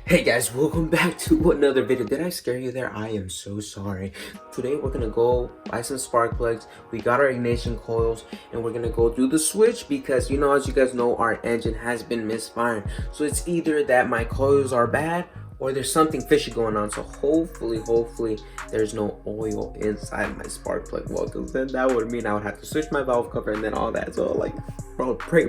Hey guys, welcome back to another video. Did I scare you there? I am so sorry. Today we're gonna go buy some spark plugs. We got our ignition coils and we're gonna go do the switch because, you know, as you guys know, our engine has been misfiring. So it's either that my coils are bad or there's something fishy going on. So hopefully there's no oil inside my spark plug. Well, because then that would mean I would have to switch my valve cover and then all that. So like, bro, pray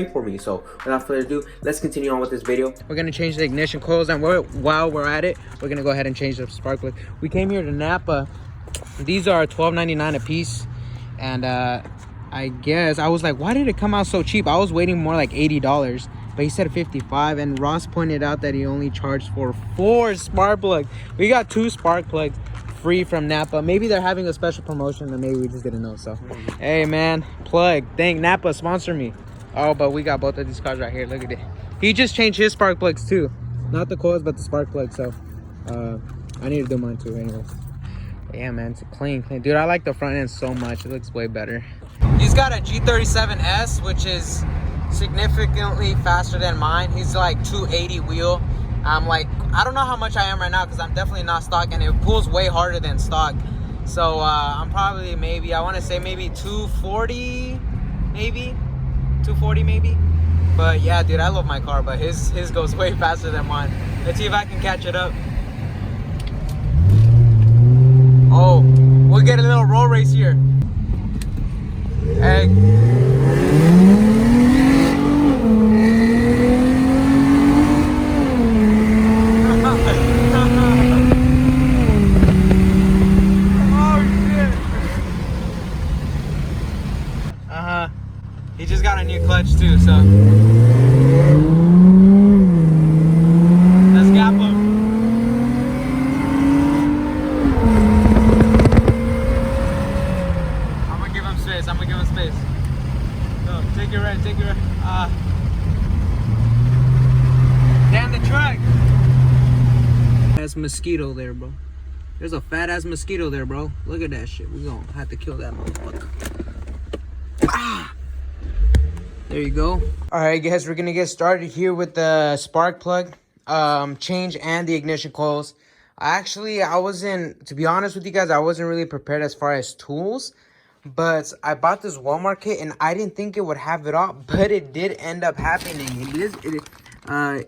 for me. So without further ado, let's continue on with this video. We're gonna change the ignition coils, and while we're at it, we're gonna go ahead and change the spark plug. We came here to Napa. These are $12.99 a piece, and I guess I was like, why did it come out so cheap? I was waiting more like $80, but he said 55, and Ross pointed out that he only charged for 4 spark plugs. We got 2 spark plugs free from Napa. Maybe they're having a special promotion and maybe we just didn't know. So hey man, plug, thank Napa, sponsor me. Oh, but we got both of these cars right here. Look at it. He just changed his spark plugs too, not the coils but the spark plugs. So I need to do mine too anyways. Yeah man, it's clean. Dude, I like the front end so much. It looks way better. He's got a G35S, which is significantly faster than mine. He's like 280 wheel. I'm like, I don't know how much I am right now because I'm definitely not stock, and it pulls way harder than stock. So I'm probably maybe, I want to say maybe 240 maybe. 240 maybe. But yeah, dude, I love my car, but his goes way faster than mine. Let's see if I can catch it up. Oh, we'll get a little roll race here. Hey. He just got a new clutch too, so let's gap him. I'm gonna give him space. No, take it right, Damn the truck. That's mosquito there, bro. There's a fat ass mosquito there, bro. Look at that shit. We gonna have to kill that motherfucker. Ah! There you go. All right, guys, we're gonna get started here with the spark plug change and the ignition coils. I wasn't, to be honest with you guys, I wasn't really prepared as far as tools, but I bought this Walmart kit and I didn't think it would have it all, but it did end up happening.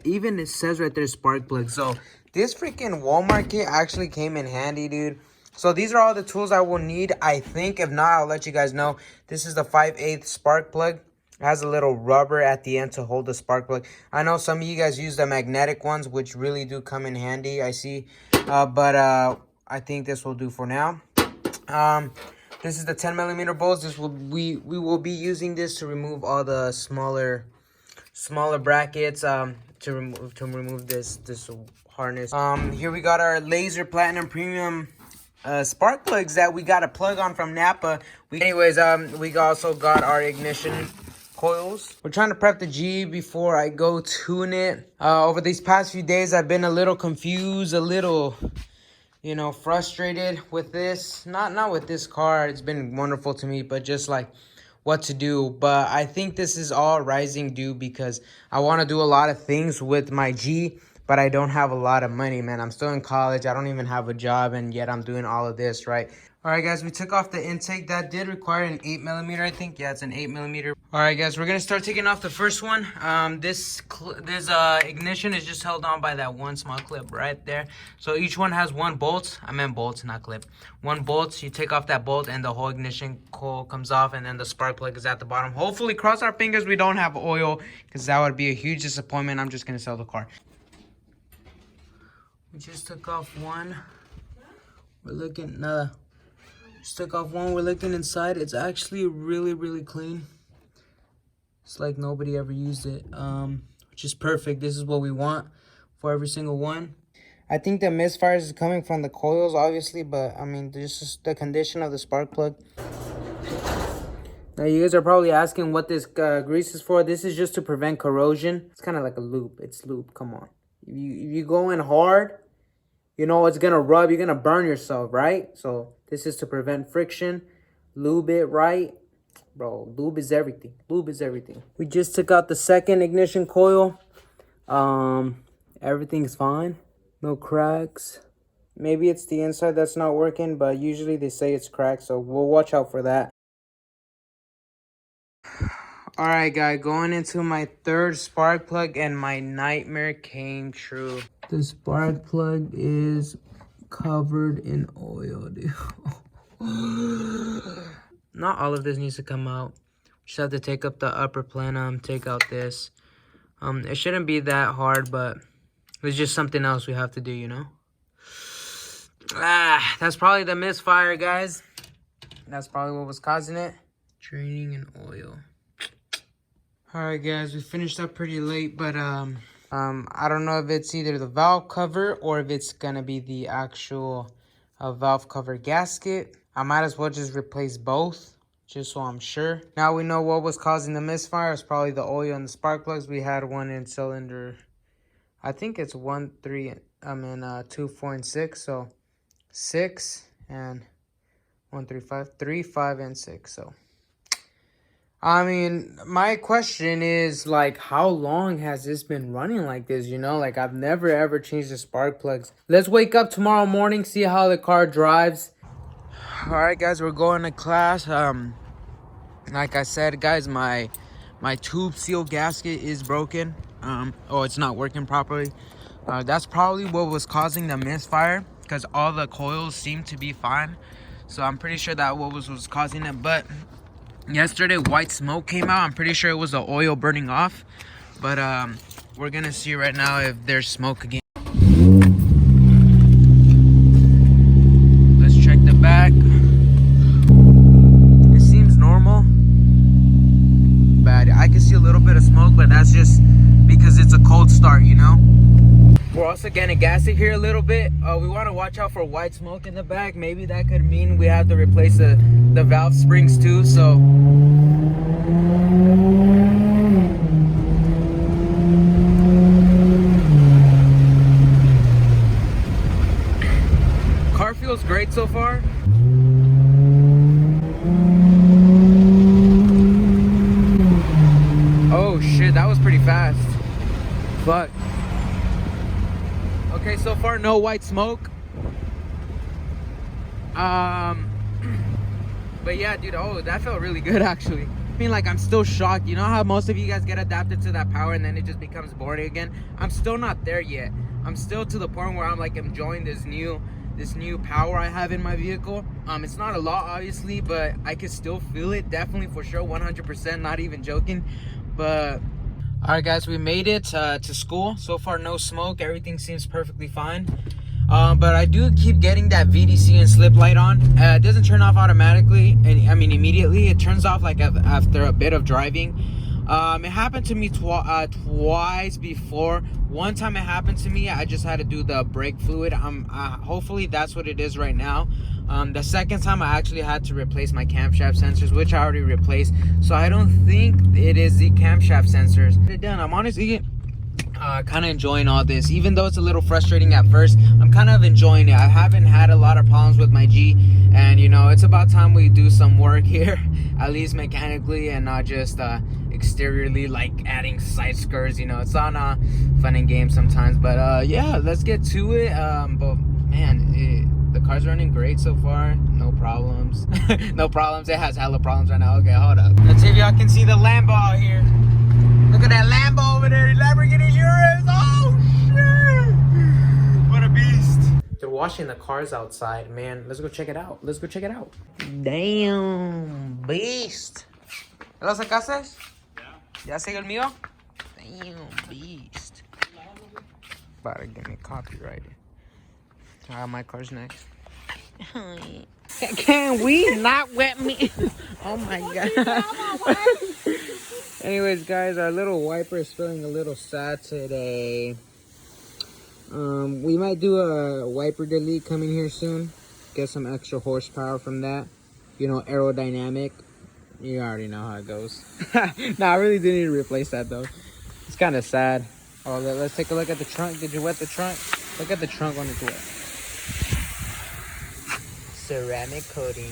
Even it says right there spark plug. So this freaking Walmart kit actually came in handy, dude. So these are all the tools I will need, I think. If not, I'll let you guys know. This is the 5/8 spark plug. It has a little rubber at the end to hold the spark plug. I know some of you guys use the magnetic ones, which really do come in handy, I see. But I think this will do for now. This is the 10mm bolts. We will be using this to remove all the smaller brackets. To remove this harness. Here we got our laser platinum premium spark plugs that we got a plug on from Napa. We also got our ignition coils. We're trying to prep the G before I go tune it. Over these past few days, I've been a little confused, a little, you know, frustrated with this. Not with this car. It's been wonderful to me, but just like what to do. But I think this is all rising due because I want to do a lot of things with my G, but I don't have a lot of money, man. I'm still in college. I don't even have a job, and yet I'm doing all of this, right? All right, guys, we took off the intake. That did require an 8mm, I think. Yeah, it's an 8mm. All right, guys, we're gonna start taking off the first one. This ignition is just held on by that one small clip right there. So each one has one bolt. I meant bolts, not clip. One bolt. You take off that bolt, and the whole ignition coil comes off, and then the spark plug is at the bottom. Hopefully, cross our fingers, we don't have oil, because that would be a huge disappointment. I'm just gonna sell the car. We just took off one. We're looking. Just took off one. We're looking inside. It's actually really clean. It's like nobody ever used it, which is perfect. This is what we want for every single one. I think the misfires is coming from the coils, obviously, but I mean, this is the condition of the spark plug. Now, you guys are probably asking what this grease is for. This is just to prevent corrosion. It's kind of like a loop. It's loop. Come on. If you go in hard, you know it's gonna rub. You're gonna burn yourself, right? So this is to prevent friction. Lube it right. Bro, lube is everything. Lube is everything. We just took out the second ignition coil. Everything's fine. No cracks. Maybe it's the inside that's not working, but usually they say it's cracked, so we'll watch out for that. Alright guys, going into my third spark plug and my nightmare came true. The spark plug is covered in oil, dude. Not all of this needs to come out. Just have to take up the upper plenum, take out this. It shouldn't be that hard, but it's just something else we have to do, you know? That's probably the misfire, guys. That's probably what was causing it. Draining in oil. Alright guys, we finished up pretty late, but I don't know if it's either the valve cover or if it's gonna be the actual valve cover gasket. I might as well just replace both, just so I'm sure. Now we know what was causing the misfire. It's probably the oil and the spark plugs. We had one in cylinder, I think it's 1, 3, 2, 4, and 6. So 6 and 1, 3, 5, 3, 5, and 6. So I mean, my question is, like, how long has this been running like this, you know? Like, I've never, ever changed the spark plugs. Let's wake up tomorrow morning, see how the car drives. All right, guys, we're going to class. Like I said, guys, my tube seal gasket is broken. It's not working properly. That's probably what was causing the misfire, because all the coils seem to be fine. So I'm pretty sure that what was causing it, but yesterday, white smoke came out. I'm pretty sure it was the oil burning off. But we're going to see right now if there's smoke again. Let's check the back. It seems normal. But I can see a little bit of smoke, but that's just because it's a cold start, you know? We're also getting a gasket here a little bit. We want to watch out for white smoke in the back. Maybe that could mean we have to replace the valve springs too. So car feels great so far. Oh shit, that was pretty fast. Fuck. Okay, so far no white smoke. But yeah, dude, that felt really good actually. I mean, like, I'm still shocked. You know how most of you guys get adapted to that power and then it just becomes boring again? I'm still not there yet. I'm still to the point where I'm like enjoying this new power I have in my vehicle. It's not a lot, obviously, but I can still feel it, definitely, for sure, 100%, not even joking. But all right, guys, we made it to school. So far, no smoke. Everything seems perfectly fine. But I do keep getting that VDC and slip light on. It doesn't turn off automatically, and I mean immediately. It turns off like after a bit of driving. It happened to me twice before. One time it happened to me, I just had to do the brake fluid. Hopefully that's what it is right now. The second time I actually had to replace my camshaft sensors, which I already replaced. So I don't think it is the camshaft sensors. Done. I'm honestly kind of enjoying all this, even though it's a little frustrating at first. I'm kind of enjoying it. I haven't had a lot of problems with my G, and you know, it's about time we do some work here, at least mechanically, and not just exteriorly, like adding side skirts. You know, it's on fun and games sometimes. But yeah, let's get to it. But man, the car's running great so far. No problems. No problems. It has hella problems right now. Okay, hold up. Let's see if y'all can see the Lambo out here. Look at that Lambo over there, Lamborghini Urus. Oh shit! What a beast! They're washing the cars outside, man. Let's go check it out. Let's go check it out. Damn, beast. ¿Lo sacaste? ¿Ya sigue el mío? Damn, beast. About to get me copyrighted. My car's next. Can we not wet me? Oh my god. Anyways, guys, our little wiper is feeling a little sad today. We might do a wiper delete coming here soon. Get some extra horsepower from that. You know, aerodynamic. You already know how it goes. Nah, I really do need to replace that though. It's kind of sad. Oh, let's take a look at the trunk. Did you wet the trunk? Look at the trunk when it's wet. Ceramic coating.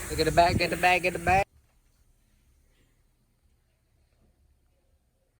Look at the back, get the back, get the back.